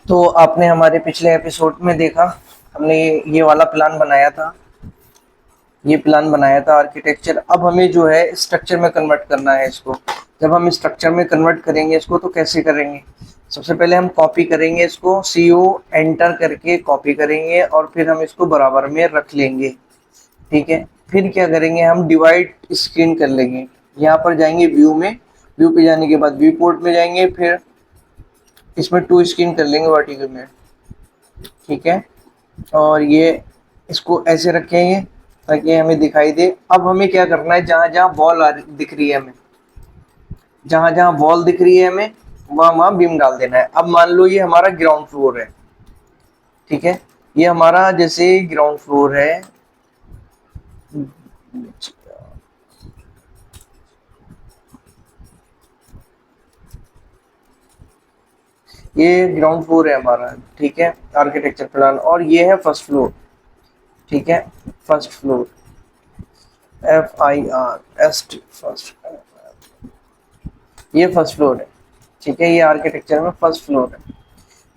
तो आपने हमारे पिछले एपिसोड में देखा, हमने ये वाला प्लान बनाया था। ये प्लान बनाया था आर्किटेक्चर। अब हमें जो है स्ट्रक्चर में कन्वर्ट करना है इसको। जब हम स्ट्रक्चर में कन्वर्ट करेंगे इसको तो कैसे करेंगे? सबसे पहले हम कॉपी करेंगे इसको, सी ओ एंटर करके कॉपी करेंगे और फिर हम इसको बराबर में रख लेंगे। ठीक है। फिर क्या करेंगे, हम डिवाइड स्क्रीन कर लेंगे। यहाँ पर जाएंगे व्यू में, व्यू पे जाने के बाद व्यू पोर्ट में जाएंगे, फिर इसमें टू स्क्रीन कर लेंगे वर्टिकल में। ठीक है। और ये इसको ऐसे रखेंगे ताकि हमें दिखाई दे। अब हमें क्या करना है, जहां जहां वॉल दिख रही है हमें, जहां जहां वॉल दिख रही है हमें वहां वहां बीम डाल देना है। अब मान लो ये हमारा ग्राउंड फ्लोर है। ठीक है। ये हमारा जैसे ग्राउंड फ्लोर है, ये ग्राउंड फ्लोर है हमारा। ठीक है, आर्किटेक्चर प्लान। और ये है फर्स्ट फ्लोर। ठीक है, फर्स्ट फ्लोर, FIRST फर्स्ट, ये फर्स्ट फ्लोर है। ठीक है, ये आर्किटेक्चर में फर्स्ट फ्लोर है।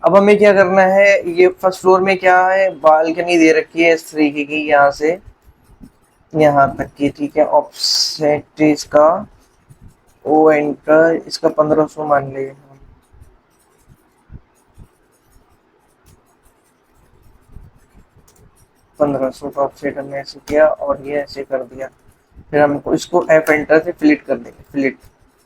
अब हमें क्या करना है, ये फर्स्ट फ्लोर में क्या है, बालकनी दे रखी है इस तरीके की, यहाँ से यहाँ तक की। ठीक है, ऑफसेट इसका ओ एंटर इसका 1500 मान ले। 1500 का ऑफसेट हमने ऐसे किया और ये ऐसे कर दिया। फिर हमको इसको एफ एंटर से फ्लिट कर देंगे, फ्लिट।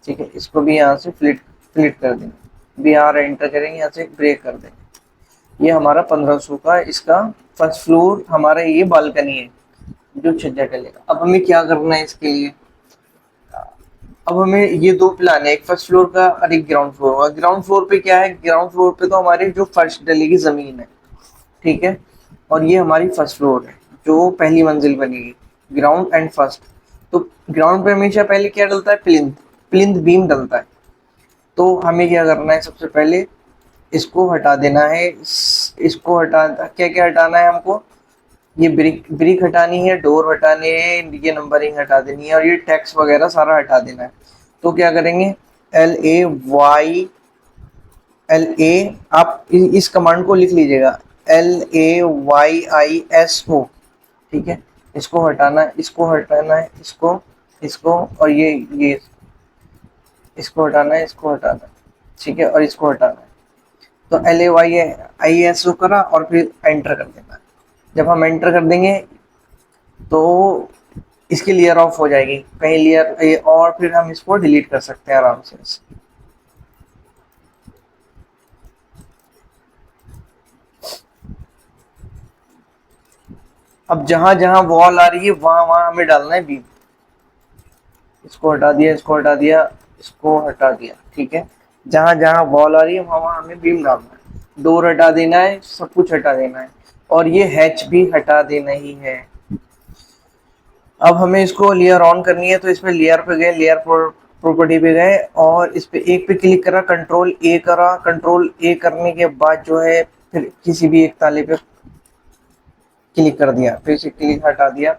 ठीक है, इसको भी यहाँ से फ्लिट फ्लिट कर देंगे, बिहार एंटर करेंगे, यहाँ से ब्रेक कर देंगे। ये हमारा 1500 का इसका फर्स्ट फ्लोर, हमारा ये बालकनी है जो छज्जा डलेगा। अब हमें क्या करना है इसके लिए, अब हमें ये दो प्लान है, एक फर्स्ट फ्लोर का और एक ग्राउंड फ्लोर का। ग्राउंड फ्लोर पे क्या है, ग्राउंड फ्लोर पे तो हमारी जो फर्श डलेगी जमीन है। ठीक है। और ये हमारी फर्स्ट फ्लोर है जो पहली मंजिल बनेगी, ग्राउंड एंड फर्स्ट। तो ग्राउंड पे हमेशा पहले क्या डलता है, प्लिंथ, प्लिंथ बीम डलता है। तो हमें क्या करना है, सबसे पहले इसको हटा देना है। इसको हटा, क्या क्या हटाना है हमको, ये ब्रिक ब्रिक हटानी है, डोर हटाने हैं, ये नंबरिंग हटा देनी है और ये टैक्स वगैरह सारा हटा देना है। तो क्या करेंगे, LA, आप इस कमांड को लिख लीजिएगा, LAYISO। ठीक है, इसको हटाना है, इसको हटाना है, इसको और ये इसको हटाना है, इसको हटाना है। ठीक है, और इसको हटाना है। तो LAYISO करा और फिर एंटर कर देना है। जब हम एंटर कर देंगे तो इसकी लेयर ऑफ हो जाएगी, कहीं लेयर, और फिर हम इसको डिलीट कर सकते हैं आराम से। अब जहां जहां वॉल आ रही है वहां वहां हमें डालना है बीम। इसको हटा दिया, इसको हटा दिया, इसको हटा दिया। ठीक है, जहां जहां वॉल आ रही है वहां वहां हमें बीम डालना है। डोर हटा देना है, सब कुछ हटा देना है और ये हैच भी हटा देना ही है। अब हमें इसको लेयर ऑन करनी है, तो इसमें लेयर पे गए, लेयर प्रॉपर्टी पे गए और इस पे एक पे क्लिक करा, कंट्रोल ए करा। कंट्रोल ए करने के बाद जो है फिर किसी भी एक ताले पे क्लिक कर दिया, फिर से क्लिक हटा दिया।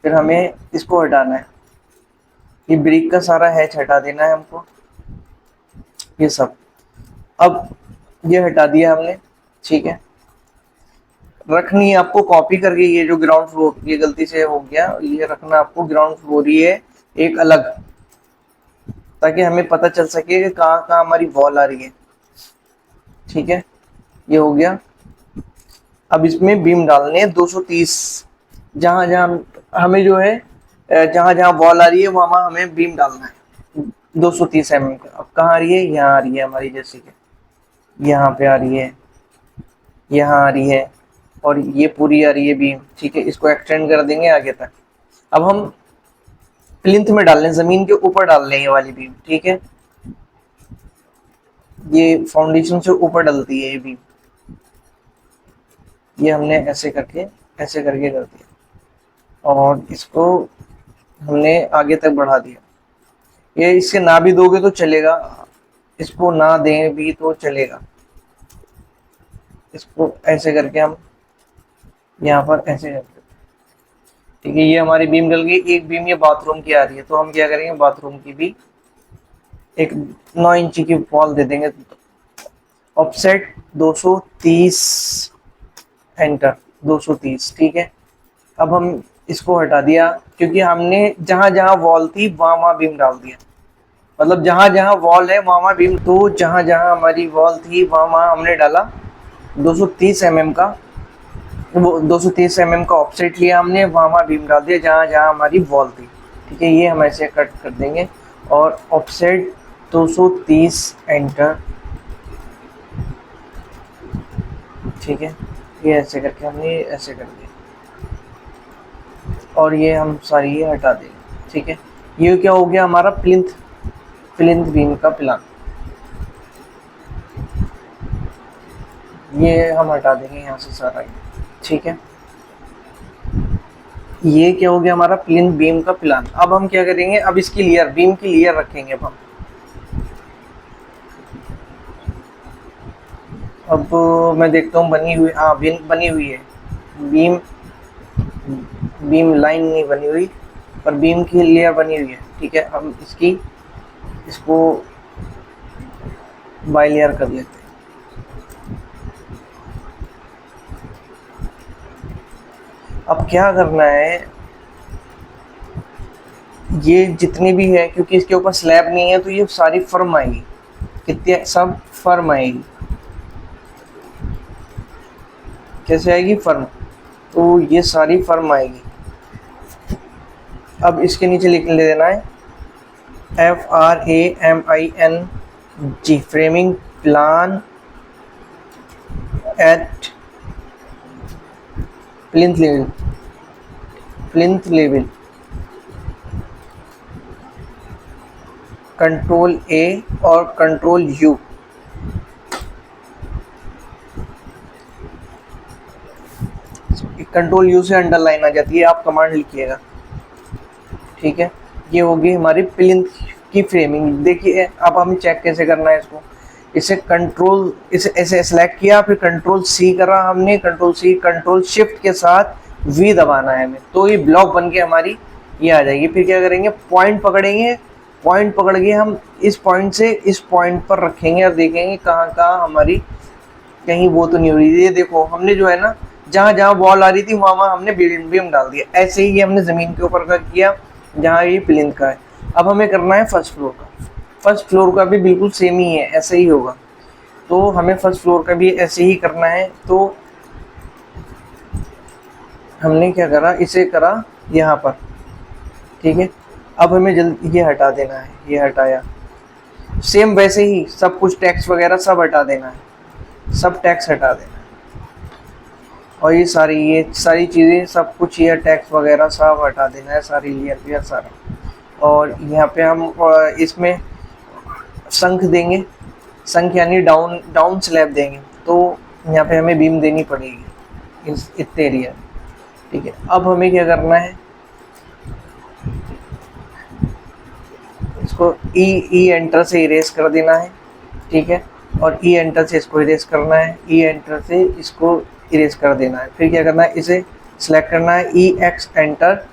फिर हमें इसको हटाना है, ये ब्रिक का सारा हैच हटा देना है हमको, ये सब। अब ये हटा दिया हमने। ठीक है, रखनी है आपको कॉपी करके, ये जो ग्राउंड फ्लोर, ये गलती से हो गया, ये रखना आपको ग्राउंड फ्लोर ही है एक अलग, ताकि हमें पता चल सके कि कहाँ कहाँ हमारी वॉल आ रही है। ठीक है, ये हो गया। अब इसमें बीम डालने हैं 230, जहां जहां हमें जो है, जहां जहां वॉल आ रही है वहां वहां हमें बीम डालना है 230 mm का। अब कहाँ आ रही है, यहाँ आ रही है हमारी, जैसे कि यहाँ पे आ रही है, यहाँ आ रही है और ये पूरी आ रही है बीम। ठीक है, इसको एक्सटेंड कर देंगे आगे तक। अब हम प्लिंथ में डाल लें, जमीन के ऊपर डाल लें ये वाली बीम। ठीक है, ये फाउंडेशन से ऊपर डलती है ये बीम। ये हमने ऐसे करके कर दिया और इसको हमने आगे तक बढ़ा दिया। ये इसके ना भी दोगे तो चलेगा, इसको ना दें भी तो चलेगा। इसको ऐसे करके हम यहाँ पर ऐसे करते हैं। ठीक है, ये हमारी बीम डल गई। एक बीम ये बाथरूम की आ रही है, तो हम क्या करेंगे, बाथरूम की भी एक 9 इंची की वॉल दे देंगे। ऑफसेट 230, एंटर 230, ठीक है। अब हम इसको हटा दिया क्योंकि हमने जहां जहां वॉल थी वहां वहां बीम डाल दिया, मतलब जहां जहां वॉल है वहां वहां बीम, तो जहां जहां हमारी वॉल थी वहां वहां हमने डाला 230 mm का, वो 230 mm का ऑफसेट लिया हमने, वहां वहां बीम डाल दिया जहां जहां हमारी वॉल थी, ठीक है। ये हम ऐसे कट कर देंगे और ऑफसेट 230, एंटर, ठीक है। ये ऐसे करके हमने ऐसे कर दिया और ये हम सारी ये हटा देंगे, ठीक है। ये क्या हो गया हमारा प्लिंथ, प्लिंथ बीम का प्लान, ये हम हटा देंगे यहाँ से सारा, ठीक है। ये क्या हो गया हमारा प्लिंथ बीम का प्लान। अब हम क्या करेंगे, अब इसकी लेयर, बीम की लेयर रखेंगे अब हम। अब मैं देखता हूँ बनी हुई, हाँ बीम बनी हुई है, बीम, बीम लाइन नहीं बनी हुई पर बीम की लेयर बनी हुई है, ठीक है। हम इसकी, इसको बाय लेयर कर लेते हैं। अब क्या करना है, ये जितनी भी है क्योंकि इसके ऊपर स्लैब नहीं है तो ये सारी फर्म आएगी, कितने सब फर्म आएगी, कैसे आएगी फर्म, तो ये सारी फर्म आएगी। अब इसके नीचे लिख ले देना है FRAMING, framing plan at plinth level, plinth level, control A और कंट्रोल U, कंट्रोल U से अंडरलाइन आ जाती है, आप कमांड लिखिएगा, ठीक है। ये होगी हमारी प्लिंथ की फ्रेमिंग। देखिए अब हमें चेक कैसे करना है इसको, इसे कंट्रोल, इसे ऐसे सेलेक्ट किया, फिर कंट्रोल C करा हमने, कंट्रोल C, कंट्रोल शिफ्ट के साथ V दबाना है हमें, तो ये ब्लॉक बन के हमारी ये आ जाएगी। फिर क्या करेंगे, पॉइंट पकड़ेंगे, पॉइंट पकड़ के हम इस पॉइंट से इस पॉइंट पर रखेंगे और देखेंगे कहाँ कहाँ हमारी कहीं वो तो नहीं हो रही। ये देखो हमने जो है ना, जहाँ जहाँ वॉल आ रही थी वहाँ वहाँ हमने बीम डाल दिया। ऐसे ही हमने ज़मीन के ऊपर का किया जहाँ ये प्लिंथ का है। अब हमें करना है फर्स्ट फ्लोर का, फर्स्ट फ्लोर का भी बिल्कुल सेम ही है, ऐसे ही होगा, तो हमें फर्स्ट फ्लोर का भी ऐसे ही करना है। तो हमने क्या करा, इसे करा यहाँ पर, ठीक है। अब हमें जल्दी ये हटा देना है, ये हटाया, सेम वैसे ही सब कुछ टैक्स वगैरह सब हटा देना है, सब टैक्स हटा देना है, और ये सारी चीज़ें सब कुछ, ये टैक्स वगैरह सब हटा देना है, सारी लेयर सारा। और यहाँ पे हम इसमें संख देंगे, संख यानी डाउन स्लैब देंगे, तो यहाँ पे हमें बीम देनी पड़ेगी इस इतने एरिया, ठीक है। अब हमें क्या करना है, इसको ई एंटर से इरेज कर देना है, ठीक है। और ई एंटर से इसको इरेज करना है, ई एंटर से इसको इरेज कर देना है। फिर क्या करना है, इसे सिलेक्ट करना है, EX एंटर,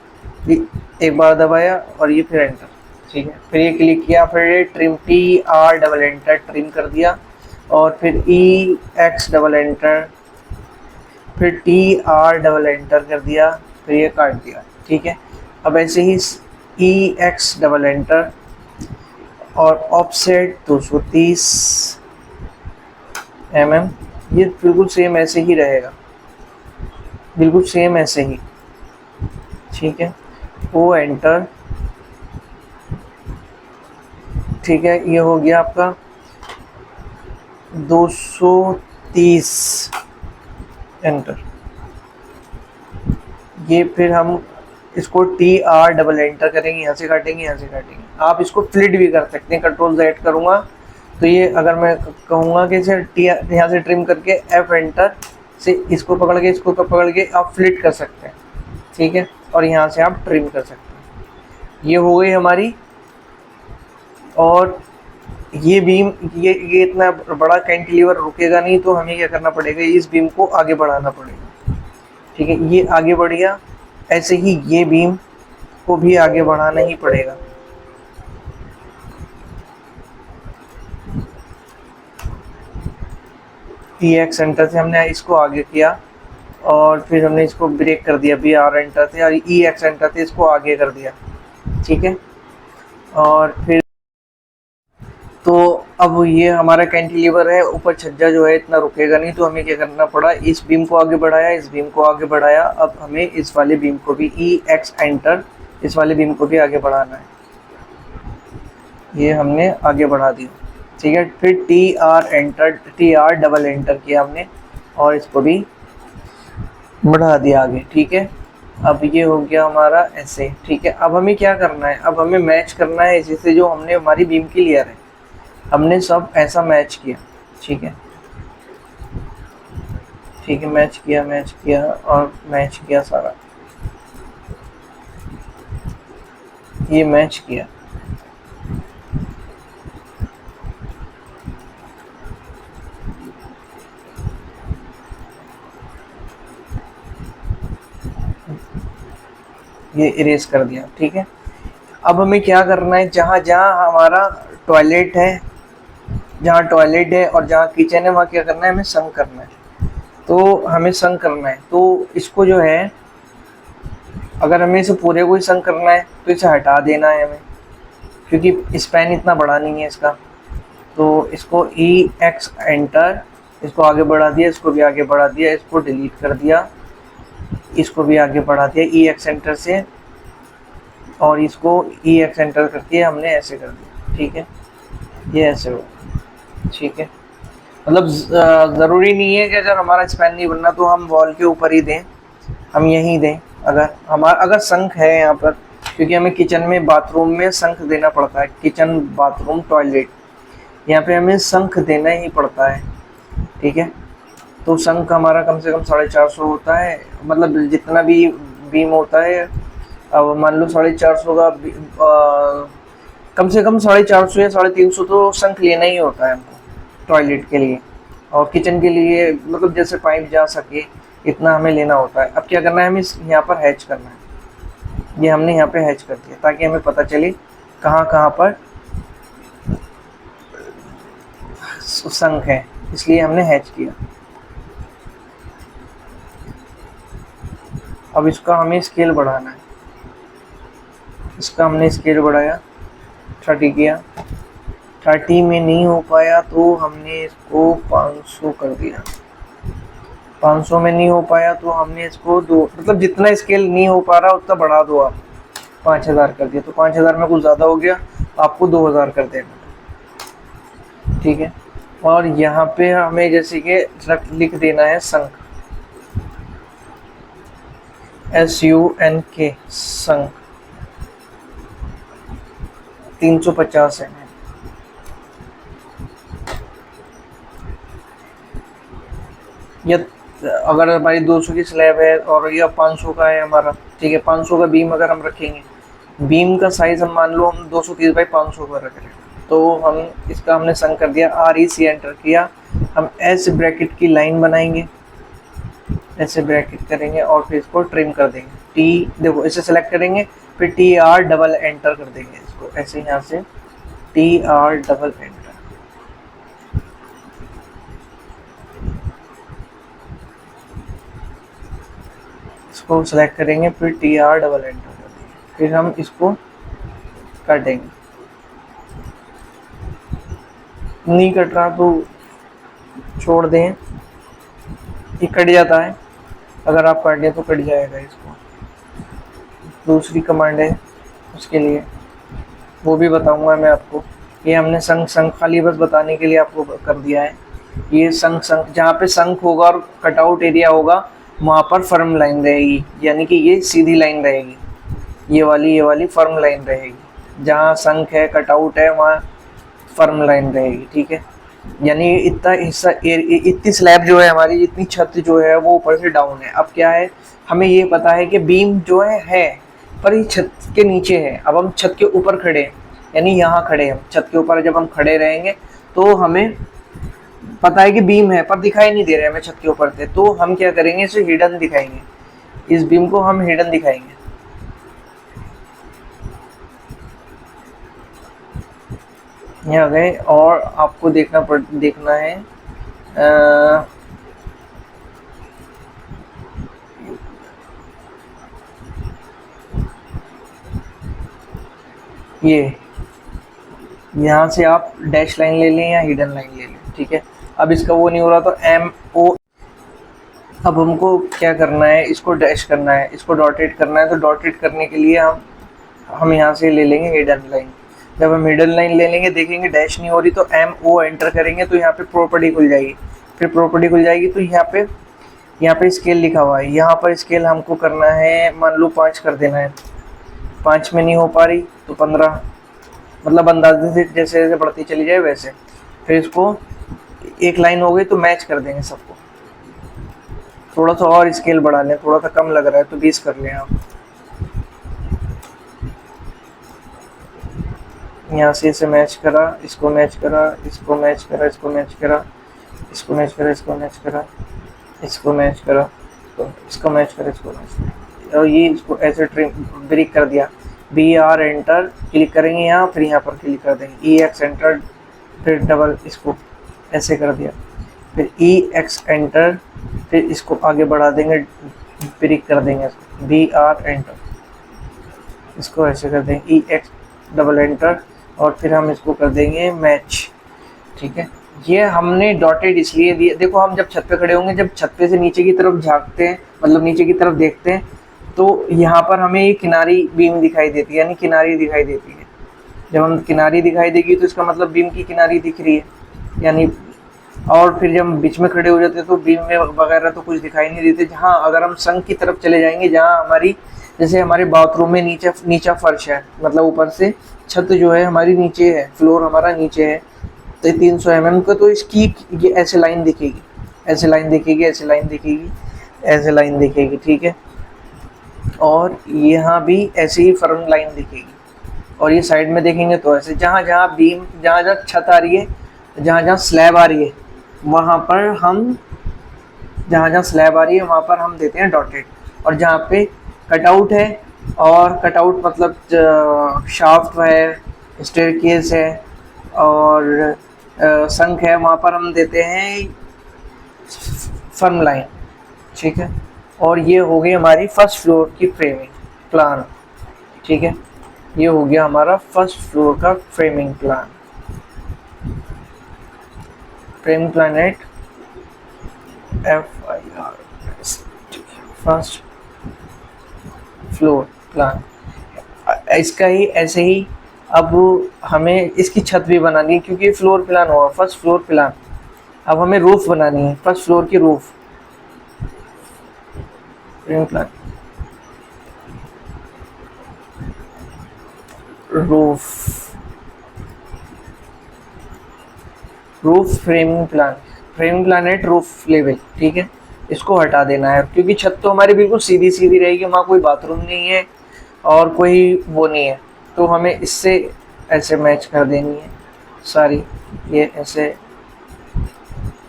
एक बार दबाया और ये फिर एंटर, ठीक है। फिर ये क्लिक किया, फिर trim TR double enter trim कर दिया, और फिर EX डबल एंटर, फिर TR डबल एंटर कर दिया, फिर ये काट दिया, ठीक है। अब ऐसे ही EX डबल एंटर और ऑफसेट 230 mm, ये बिल्कुल सेम ऐसे ही रहेगा, बिल्कुल सेम ऐसे ही, ठीक है। वो एंटर, ठीक है। ये हो गया आपका 230 एंटर। ये फिर हम इसको TR डबल एंटर करेंगे, यहाँ से काटेंगे, यहाँ से काटेंगे। आप इसको फ्लिट भी कर सकते हैं, कंट्रोल Z करूँगा तो ये, अगर मैं कहूँगा कि इसे यहाँ से ट्रिम करके F एंटर से इसको पकड़ के, इसको पकड़ के आप फ्लिट कर सकते हैं, ठीक है। और यहाँ से आप ट्रिम कर सकते हैं। ये हो गई हमारी, और ये बीम, ये इतना बड़ा कैंटिलीवर रुकेगा नहीं, तो हमें क्या करना पड़ेगा, इस बीम को आगे बढ़ाना पड़ेगा, ठीक है। ये आगे बढ़ गया, ऐसे ही ये बीम को भी आगे बढ़ाना ही पड़ेगा, ई एक्स एंटर से हमने इसको आगे किया और फिर हमने इसको ब्रेक कर दिया, बी आर एंटर थे और ई एक्स एंटर थे, इसको आगे कर दिया, ठीक है। और फिर तो अब ये हमारा कैंटिलीवर है, ऊपर छज्जा जो है इतना रुकेगा नहीं, तो हमें क्या करना पड़ा, इस बीम को आगे बढ़ाया, इस बीम को आगे बढ़ाया, अब हमें इस वाले बीम को भी ई एक्स एंटर, इस वाले बीम को भी आगे बढ़ाना है, ये हमने आगे बढ़ा दिया, ठीक है। फिर T R enter, T R double enter किया हमने और इसको भी बढ़ा दिया आगे, ठीक है। अब ये हो गया हमारा ऐसे, ठीक है। अब हमें क्या करना है, अब हमें मैच करना है इसी से जो हमने हमारी बीम की लेयर है, हमने सब ऐसा मैच किया, ठीक है, ठीक है, मैच किया और मैच किया सारा, ये मैच किया, ये इरेज कर दिया, ठीक है। अब हमें क्या करना है, जहाँ जहाँ हमारा टॉयलेट है, जहाँ टॉयलेट है और जहाँ किचन है, वहाँ क्या करना है, हमें संक करना है, तो हमें संक करना है, तो इसको जो है, अगर हमें इसे पूरे को ही संक करना है तो इसे हटा देना है हमें, क्योंकि स्पैन इतना बड़ा नहीं है इसका, तो इसको ई एक्स एंटर, इसको आगे बढ़ा दिया, इसको भी आगे बढ़ा दिया, इसको डिलीट कर दिया, इसको भी आगे बढ़ा दिया ई एक्स एंटर से, और इसको ई एक्स एंटर करके हमने ऐसे कर दिया, ठीक है, ये ऐसे हो, ठीक है। मतलब ज़रूरी नहीं है कि अगर हमारा स्पैन नहीं बनना तो हम वॉल के ऊपर ही दें, हम यहीं दें, अगर संक है यहाँ पर, क्योंकि हमें किचन में बाथरूम में संक देना पड़ता है, किचन बाथरूम टॉयलेट, यहाँ पे हमें संक देना ही पड़ता है, ठीक है। तो संक हमारा कम से कम 450 होता है, मतलब जितना भी बीम होता है, अब मान लो 450 का कम से कम 450 या 350 तो संक लेना ही होता है हमको टॉयलेट के लिए, और किचन के लिए मतलब जैसे पाइप जा सके इतना हमें लेना होता है। अब क्या करना है, हमें यहाँ पर हैच करना है, ये हमने यहाँ पे हैच कर दिया ताकि हमें पता चले कहाँ कहाँ पर संक है, इसलिए हमने हैच किया। अब इसका हमें स्केल बढ़ाना है, इसका हमने स्केल बढ़ाया, 30 किया, 30 में नहीं हो पाया तो हमने इसको 500 कर दिया, 500 में नहीं हो पाया तो हमने इसको मतलब जितना स्केल नहीं हो पा रहा उतना बढ़ा दो आप, 5000 कर दिया, तो 5000 में कुछ ज़्यादा हो गया, आपको 2000 कर देना, ठीक है। और यहाँ पे हमें जैसे कि लिख देना है संक, SUNK संक 350 है, या अगर हमारी 200 की स्लैब है और या 500 का है हमारा, ठीक है, 500 का बीम अगर हम रखेंगे, बीम का साइज हम मान लो हम 230 बाई 500 का रख रहे हैं, तो हम इसका हमने संक कर दिया, REC एंटर किया, हम ऐसे ब्रैकेट की लाइन बनाएंगे, ऐसे ब्रैकेट करेंगे और फिर इसको ट्रिम कर देंगे, टी देखो इसे सेलेक्ट करेंगे, फिर TR डबल एंटर कर देंगे, इसको ऐसे यहाँ से TR डबल एंटर, इसको सेलेक्ट करेंगे, फिर TR डबल एंटर कर देंगे, फिर हम इसको काटेंगे, नहीं कट रहा तो छोड़ दें, ये कट जाता है, अगर आप काट दें तो कट जाएगा, इसको दूसरी कमांड है उसके लिए, वो भी बताऊंगा मैं आपको। ये हमने संक खाली बस बताने के लिए आपको कर दिया है, ये संक जहाँ पे संक होगा और कटआउट एरिया होगा वहाँ पर फर्म लाइन रहेगी, यानी कि ये सीधी लाइन रहेगी, ये वाली फर्म लाइन रहेगी, जहाँ संक है कटआउट है वहाँ फर्म लाइन रहेगी, ठीक है। यानी इतना हिस्सा, इतनी स्लैब जो है हमारी, इतनी छत जो है वो ऊपर से डाउन है। अब क्या है, हमें ये पता है कि बीम जो है पर ये छत के नीचे है, अब हम छत के ऊपर खड़े हैं, यानी यहाँ खड़े हैं, छत के ऊपर जब हम खड़े रहेंगे तो हमें पता है कि बीम है पर दिखाई नहीं दे रहे हमें छत के ऊपर से, तो हम क्या करेंगे, इसे हिडन दिखाएंगे, इस बीम को हम हिडन दिखाएंगे, यहाँ गए और आपको देखना है ये यहाँ से आप डैश लाइन ले लें या हिडन लाइन ले लें, ठीक है। अब इसका वो नहीं हो रहा तो एम ओ, अब हमको क्या करना है, इसको डैश करना है, इसको डॉटेड करना है। तो डॉटेड करने के लिए हम यहाँ से ले लेंगे हिडन लाइन। जब हम हिडन लाइन ले लेंगे, देखेंगे डैश नहीं हो रही, तो एम ओ एंटर करेंगे तो यहाँ पे प्रॉपर्टी खुल जाएगी। फिर प्रॉपर्टी खुल जाएगी तो यहाँ पे स्केल लिखा हुआ है, यहाँ पर स्केल हमको करना है, मान लो 5 कर देना है। 5 में नहीं हो पा रही तो 15, मतलब अंदाजे से जैसे जैसे बढ़ती चली जाए वैसे। फिर इसको एक लाइन हो गई तो मैच कर देंगे सबको। थोड़ा सा और स्केल बढ़ा लें, थोड़ा सा कम लग रहा है तो 20 कर लें आप। यहाँ से इसे मैच करा, इसको मैच करा, इसको मैच करा, इसको मैच करा, इसको मैच करा, इसको मैच करा, इसको मैच करा, तो इसको मैच करा, इसको मैच करा, और ये इसको ऐसे ट्रिम ब्रेक कर दिया। बी आर एंटर क्लिक करेंगे यहाँ, फिर यहाँ पर क्लिक कर देंगे, ई एक्स एंटर, फिर डबल इसको ऐसे कर दिया, फिर ई एक्स एंटर, फिर इसको आगे बढ़ा देंगे, ब्रेक कर देंगे, बी आर एंटर, इसको ऐसे कर देंगे, ई एक्स डबल एंटर, और फिर हम इसको कर देंगे मैच, ठीक है। ये हमने डॉटेड इसलिए दिए, देखो हम जब छत पे खड़े होंगे, जब छत पे से नीचे की तरफ झांकते हैं, मतलब नीचे की तरफ देखते हैं, तो यहाँ पर हमें ये किनारी बीम दिखाई देती है, यानी किनारी दिखाई देती है। जब हम किनारी दिखाई देगी तो इसका मतलब बीम की किनारी दिख रही है, यानी। और फिर जब हम बीच में खड़े हो जाते हैं तो बीम में वगैरह तो कुछ दिखाई नहीं देते। जहाँ अगर हम संग की तरफ चले जाएंगे, जहाँ हमारी, जैसे हमारे बाथरूम में नीचा फर्श है, मतलब ऊपर से छत जो है हमारी नीचे है, फ्लोर हमारा नीचे है, तो 300 mm का, तो इसकी ये ऐसे लाइन दिखेगी, ऐसे लाइन दिखेगी, ऐसे लाइन दिखेगी, ऐसे लाइन दिखेगी, ठीक है। और यहाँ भी ऐसे ही फर्म लाइन दिखेगी, और ये साइड में देखेंगे तो ऐसे, जहाँ जहाँ बीम, जहाँ जहाँ छत आ रही है, जहाँ जहाँ स्लैब आ रही है, वहाँ पर हम, जहाँ जहाँ स्लैब आ रही है वहाँ पर हम देते हैं डॉटेड। और जहाँ पे कटआउट है, और कटआउट मतलब शाफ्ट है, स्टेयरकेस है, और संक है, वहाँ पर हम देते हैं फर्म लाइन, ठीक है। और ये हो गई हमारी फर्स्ट फ्लोर की फ्रेमिंग प्लान, ठीक है। ये हो गया हमारा फर्स्ट फ्लोर का framing plan, framing plan at FIR, first floor plan. इसका ही ऐसे ही अब हमें इसकी छत भी बनानी है, क्योंकि फ्लोर प्लान हुआ फर्स्ट फ्लोर प्लान। अब हमें रूफ बनानी है, फर्स्ट फ्लोर की roof, plan roof framing plan at roof level, ठीक है। इसको हटा देना है, क्योंकि छत तो हमारी बिल्कुल सीधी सीधी रहेगी, वहाँ कोई बाथरूम नहीं है और कोई वो नहीं है, तो हमें इससे ऐसे मैच कर देनी है सारी, ये ऐसे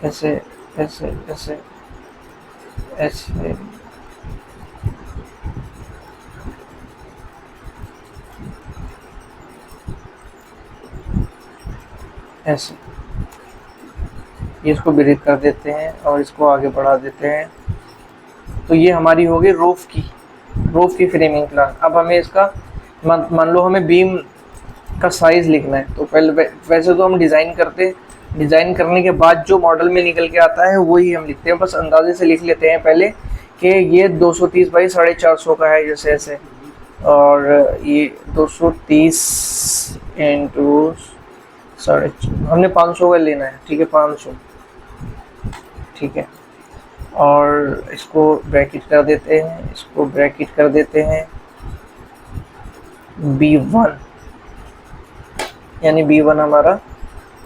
ऐसे ऐसे ऐसे ऐसे ऐसे, ये इसको ब्रेक कर देते हैं और इसको आगे बढ़ा देते हैं। तो ये हमारी होगी रूफ की फ्रेमिंग प्लान। अब हमें इसका मान लो हमें बीम का साइज लिखना है, तो पहले वैसे तो हम डिज़ाइन करने के बाद जो मॉडल में निकल के आता है वही हम लिखते हैं, बस अंदाजे से लिख लेते हैं पहले कि ये 230 बाई 450 का है, जैसे ऐसे, और ये 230 इंटू 450, हमने 500 का लेना है, ठीक है, 500, ठीक है। और इसको ब्रैकेट कर देते हैं, इसको ब्रैकेट कर देते हैं B1, यानी B1 हमारा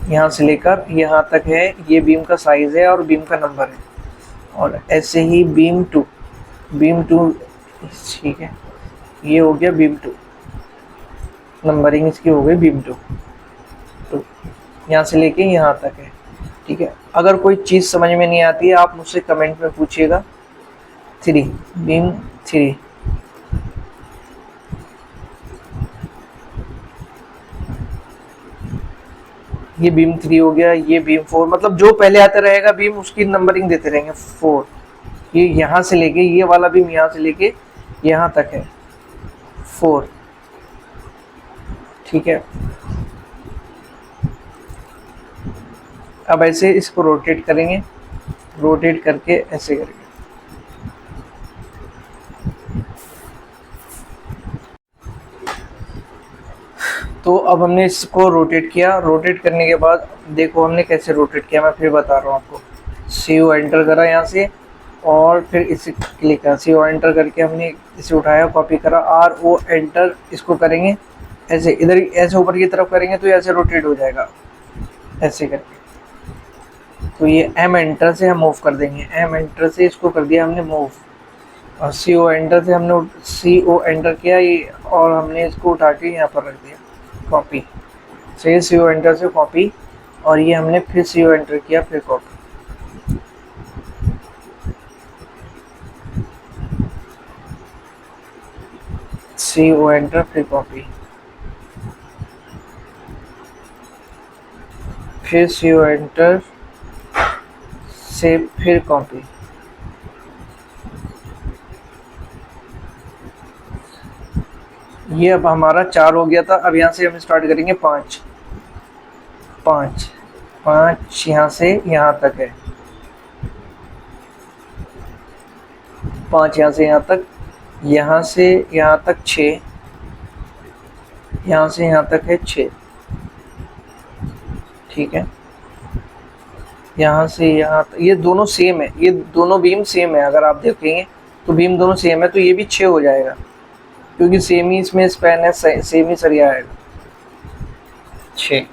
यहाँ से लेकर यहाँ तक है, ये बीम का साइज है और बीम का नंबर है। और ऐसे ही बीम 2, ठीक है, ये हो गया बीम 2, नंबरिंग इसकी हो गई बीम 2, तो यहाँ से लेके यहाँ तक है, ठीक है। अगर कोई चीज़ समझ में नहीं आती है आप मुझसे कमेंट में पूछिएगा। 3 बीम 3, ये बीम 3 हो गया, ये बीम 4, मतलब जो पहले आता रहेगा बीम उसकी नंबरिंग देते रहेंगे 4। ये यहाँ से लेके, ये वाला बीम यहाँ से लेके यहाँ तक है 4, ठीक है। अब ऐसे इसको रोटेट करेंगे, रोटेट करके ऐसे करेंगे। तो अब हमने इसको रोटेट किया, रोटेट करने के बाद देखो हमने कैसे रोटेट किया, मैं फिर बता रहा हूँ आपको। CO एंटर करा यहाँ से और फिर इसे क्लिक करा, CO एंटर करके हमने इसे उठाया, कॉपी करा, RO एंटर, इसको करेंगे ऐसे, इधर ऐसे ऊपर की तरफ करेंगे तो ऐसे रोटेट हो जाएगा ऐसे करके। तो ये M एंटर से हम मूव कर देंगे, M एंटर से इसको कर दिया हमने मूव, और CO एंटर से हमने CO एंटर किया ये, और हमने इसको उठा के यहाँ पर रख दिया कॉपी से, CO एंटर से कॉपी, और ये हमने फिर CO एंटर किया, फिर कॉपी। CO एंटर फिर कॉपी, फिर CO एंटर से फिर कॉपी। ये अब हमारा 4 हो गया था। अब यहाँ से हम स्टार्ट करेंगे 5 5 5, यहाँ से यहाँ तक है 5, यहाँ से यहाँ तक, यहाँ से यहाँ तक 6, यहाँ से यहाँ तक है 6, ठीक है। यहाँ से यहाँ तक, ये दोनों सेम है, ये दोनों बीम सेम है, अगर आप देखेंगे तो बीम दोनों सेम है, तो ये भी 6 हो जाएगा क्योंकि सेम ही इसमें स्पैन है, सेम ही सरिया आएगा 6,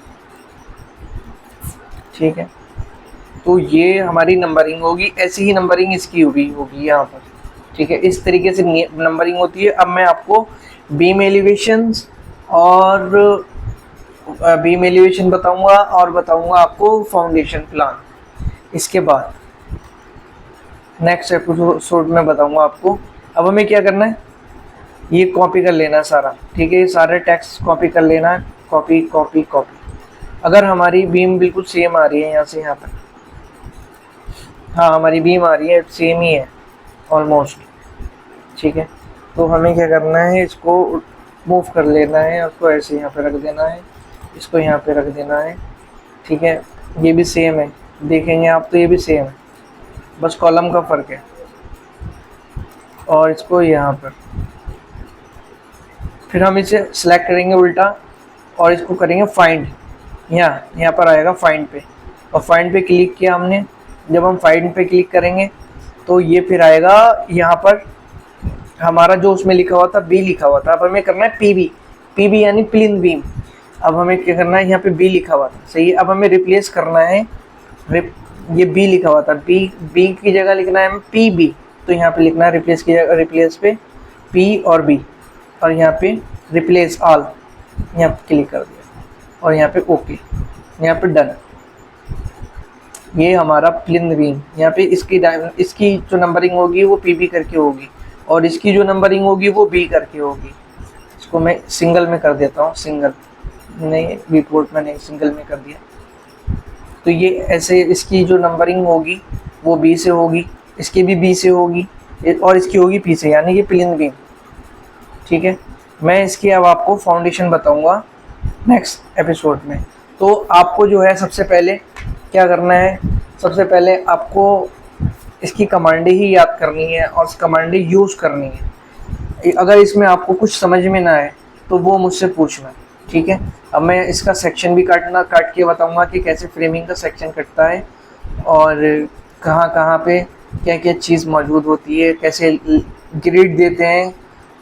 ठीक है। तो ये हमारी नंबरिंग होगी, ऐसी ही नंबरिंग इसकी होगी यहाँ पर, ठीक है। इस तरीके से नंबरिंग होती है। अब मैं आपको बीम एलिवेशंस और बीम एलिवेशन बताऊंगा और बताऊंगा आपको फाउंडेशन प्लान। इसके बाद नेक्स्ट एपिसोड में बताऊंगा आपको। अब हमें क्या करना है, ये कॉपी कर लेना है सारा, ठीक है। ये सारे टेक्स्ट कॉपी कर लेना है, कॉपी कॉपी कॉपी। अगर हमारी बीम बिल्कुल सेम आ रही है यहाँ से यहाँ तक, हाँ हमारी बीम आ रही है सेम ही है ऑलमोस्ट, ठीक है। तो हमें क्या करना है, इसको मूव कर लेना है, उसको ऐसे यहाँ पे रख देना है, इसको यहाँ पे रख देना है, ठीक है। ये भी सेम है, देखेंगे आप तो ये भी सेम है, बस कॉलम का फ़र्क है। और इसको यहाँ पर फिर हम इसे सिलेक्ट करेंगे उल्टा और इसको करेंगे फाइंड, यहाँ पर आएगा फाइंड पे, और फाइंड पे क्लिक किया हमने। जब हम फाइंड पे क्लिक करेंगे तो ये फिर आएगा यहाँ पर हमारा जो उसमें लिखा हुआ था बी लिखा हुआ था। अब हमें करना है पीबी यानी प्लिन बीम। अब हमें क्या करना है, यहाँ पे बी लिखा हुआ था, सही है। अब हमें रिप्लेस करना है, ये बी लिखा हुआ था, बी की जगह लिखना है पीबी, तो यहाँ पे लिखना है रिप्लेस की जगह, रिप्लेस पे पी और बी, और यहाँ पे रिप्लेस ऑल, यहाँ पे क्लिक कर दिया और यहाँ पे ओके, यहाँ पे डन। ये हमारा प्लिन बीम, यहाँ पे इसकी जो नंबरिंग होगी वो पीबी करके होगी और इसकी जो नंबरिंग होगी वो बी करके होगी। इसको मैं सिंगल में कर देता हूँ, सिंगल नहीं, बी पोर्ट में नहीं, सिंगल में कर दिया। तो ये ऐसे इसकी जो नंबरिंग होगी वो बी से होगी, इसकी भी बी से होगी और इसकी होगी पी से, यानी ये प्लिन बीम, ठीक है। मैं इसकी अब आपको फाउंडेशन बताऊंगा नेक्स्ट एपिसोड में। तो आपको जो है सबसे पहले क्या करना है, सबसे पहले आपको इसकी कमांडें ही याद करनी है और कमांडें यूज़ करनी है। अगर इसमें आपको कुछ समझ में ना आए तो वो मुझसे पूछना, ठीक है। अब मैं इसका सेक्शन भी काट के बताऊंगा कि कैसे फ्रेमिंग का सेक्शन कटता है और कहाँ कहाँ पे क्या क्या चीज़ मौजूद होती है, कैसे ग्रिड देते हैं।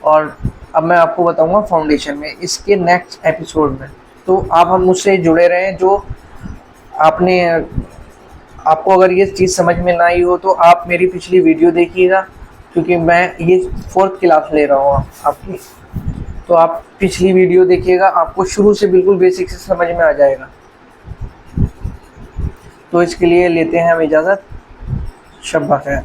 और अब मैं आपको बताऊंगा फाउंडेशन में इसके नेक्स्ट एपिसोड में। तो आप हम मुझसे जुड़े रहें। जो आपको अगर ये चीज़ समझ में ना आई हो तो आप मेरी पिछली वीडियो देखिएगा, क्योंकि मैं ये 4th क्लास ले रहा हूँ आपकी। तो आप पिछली वीडियो देखिएगा, आपको शुरू से बिल्कुल बेसिक से समझ में आ जाएगा। तो इसके लिए लेते हैं हम इजाज़त। शब्बा खैर।